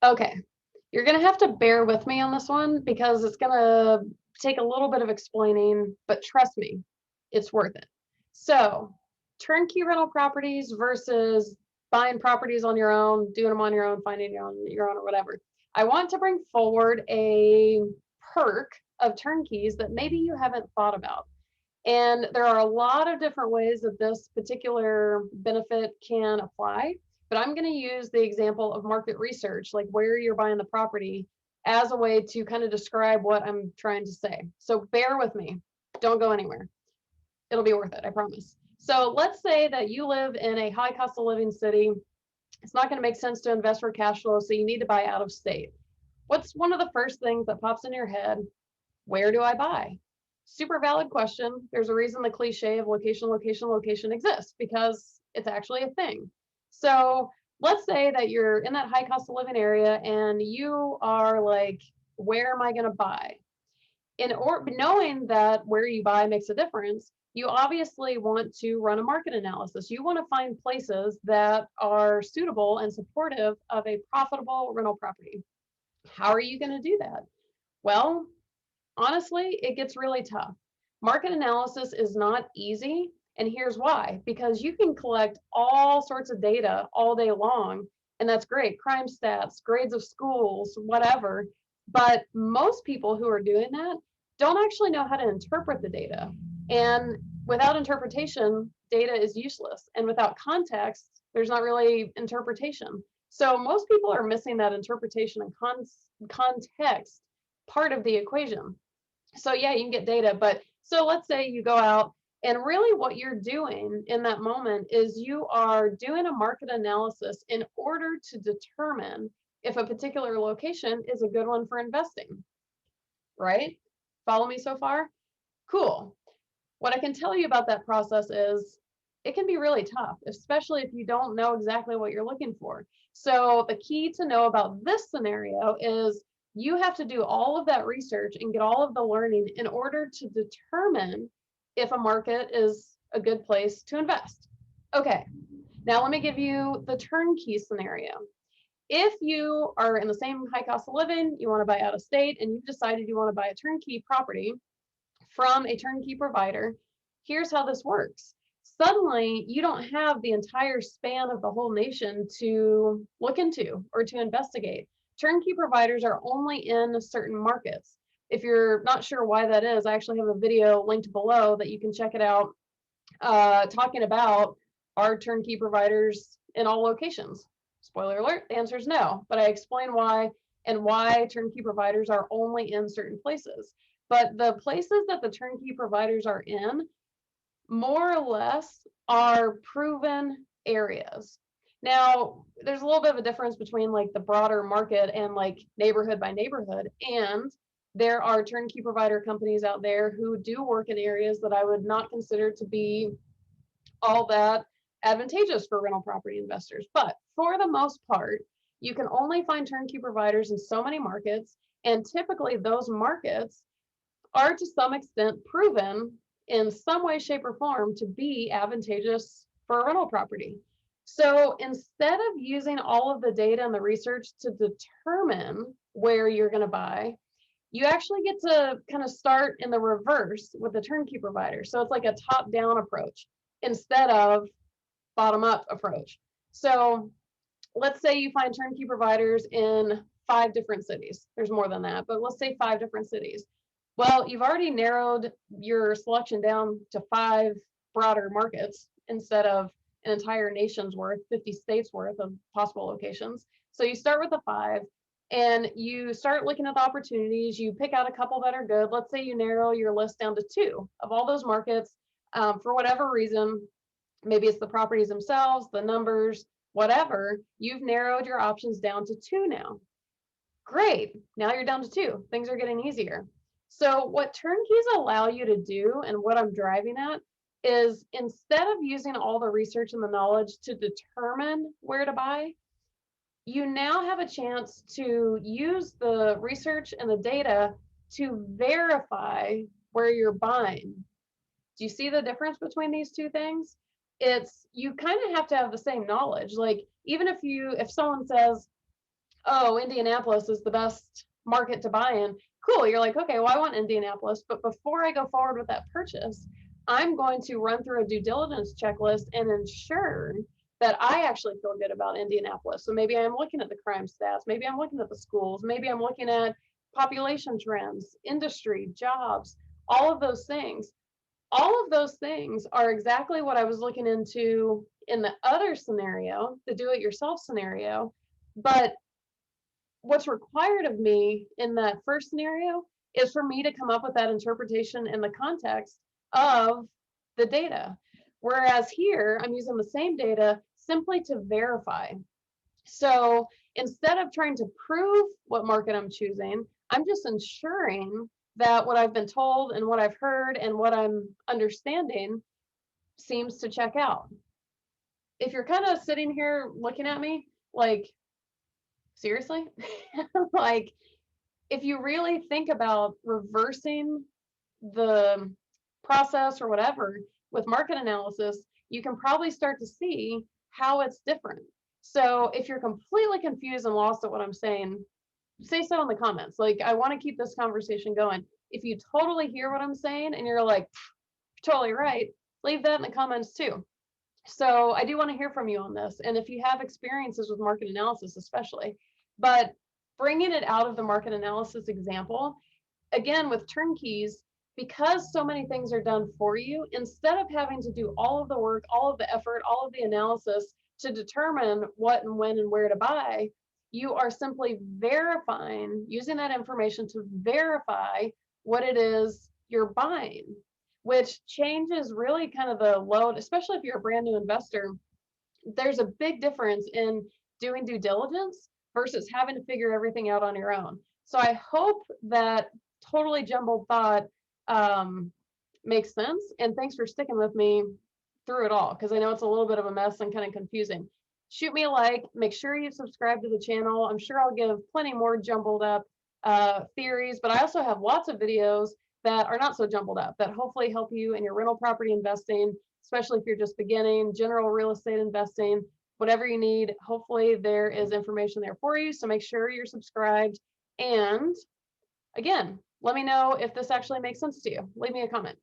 Okay, you're gonna have to bear with me on this one because it's gonna take a little bit of explaining, but trust me, it's worth it. So, turnkey rental properties versus buying properties on your own, doing them on your own, finding your own or whatever. I want to bring forward a perk of turnkeys that maybe you haven't thought about. And there are a lot of different ways that this particular benefit can apply, but I'm going to use the example of market research, like where you're buying the property, as a way to kind of describe what I'm trying to say. So bear with me. Don't go anywhere. It'll be worth it, I promise. So let's say that you live in a high cost of living city. It's not going to make sense to invest for cash flow, so you need to buy out of state. What's one of the first things that pops in your head? Where do I buy? Super valid question. There's a reason the cliche of location, location, location exists because it's actually a thing. So let's say that you're in that high cost of living area and you are like, where am I going to buy? Knowing that where you buy makes a difference, you obviously want to run a market analysis. You want to find places that are suitable and supportive of a profitable rental property. How are you going to do that? Well, honestly, it gets really tough. Market analysis is not easy. And here's why, because you can collect all sorts of data all day long, and that's great, crime stats, grades of schools, whatever. But most people who are doing that don't actually know how to interpret the data. And without interpretation, data is useless. And without context, there's not really interpretation. So most people are missing that interpretation and context part of the equation. So yeah, you can get data, but so let's say you go out and really what you're doing in that moment is you are doing a market analysis in order to determine if a particular location is a good one for investing, right? Follow me so far? Cool. What I can tell you about that process is it can be really tough, especially if you don't know exactly what you're looking for. So the key to know about this scenario is you have to do all of that research and get all of the learning in order to determine if a market is a good place to invest. Okay, now let me give you the turnkey scenario. If you are in the same high cost of living, you want to buy out of state, and you've decided you want to buy a turnkey property from a turnkey provider, here's how this works. Suddenly, you don't have the entire span of the whole nation to look into or to investigate. Turnkey providers are only in certain markets. If you're not sure why that is, I actually have a video linked below that you can check it out, talking about are turnkey providers in all locations. Spoiler alert, the answer is no, but I explain why and why turnkey providers are only in certain places. But the places that the turnkey providers are in, more or less, are proven areas. Now, there's a little bit of a difference between like the broader market and like neighborhood by neighborhood. And there are turnkey provider companies out there who do work in areas that I would not consider to be all that advantageous for rental property investors. But for the most part, you can only find turnkey providers in so many markets. And typically, those markets are to some extent proven in some way, shape, or form to be advantageous for a rental property. So instead of using all of the data and the research to determine where you're going to buy, you actually get to kind of start in the reverse with the turnkey provider. So it's like a top down approach instead of bottom up approach. So let's say you find turnkey providers in 5 different cities. There's more than that, but let's say 5 different cities. Well, you've already narrowed your selection down to 5 broader markets instead of an entire nation's worth, 50 states worth of possible locations. So you start with the 5 and you start looking at the opportunities. You pick out a couple that are good. Let's say you narrow your list down to 2 of all those markets. For whatever reason, maybe it's the properties themselves, the numbers, whatever, you've narrowed your options down to 2 now. Great, now you're down to 2. Things are getting easier. So what turnkeys allow you to do, and what I'm driving at, is instead of using all the research and the knowledge to determine where to buy, you now have a chance to use the research and the data to verify where you're buying. Do you see the difference between these two things? It's, you kind of have to have the same knowledge. Like, even if someone says, oh, Indianapolis is the best market to buy in. Cool. You're like, okay, well, I want Indianapolis. But before I go forward with that purchase, I'm going to run through a due diligence checklist and ensure that I actually feel good about Indianapolis. So maybe I'm looking at the crime stats, maybe I'm looking at the schools, maybe I'm looking at population trends, industry, jobs, all of those things. All of those things are exactly what I was looking into in the other scenario, the do it yourself scenario. But what's required of me in that first scenario is for me to come up with that interpretation in the context of the data. Whereas here, I'm using the same data simply to verify. So instead of trying to prove what market I'm choosing, I'm just ensuring that what I've been told and what I've heard and what I'm understanding seems to check out. If you're kind of sitting here looking at me like, seriously? Like, if you really think about reversing the process or whatever with market analysis, you can probably start to see how it's different. So if you're completely confused and lost at what I'm saying, say so in the comments. Like, I want to keep this conversation going. If you totally hear what I'm saying and you're like, totally right, leave that in the comments too. So I do want to hear from you on this. And if you have experiences with market analysis, especially, but bringing it out of the market analysis example, again, with turnkeys, because so many things are done for you, instead of having to do all of the work, all of the effort, all of the analysis to determine what and when and where to buy, you are simply verifying, using that information to verify what it is you're buying, which changes really kind of the load, especially if you're a brand new investor. There's a big difference in doing due diligence versus having to figure everything out on your own. So I hope that totally jumbled thought um, makes sense. And thanks for sticking with me through it all, because I know it's a little bit of a mess and kind of confusing. Shoot me a like, make sure you subscribe to the channel. I'm sure I'll give plenty more jumbled up theories, but I also have lots of videos that are not so jumbled up that hopefully help you in your rental property investing, especially if you're just beginning, general real estate investing, whatever you need. Hopefully there is information there for you. So make sure you're subscribed. And again, let me know if this actually makes sense to you. Leave me a comment.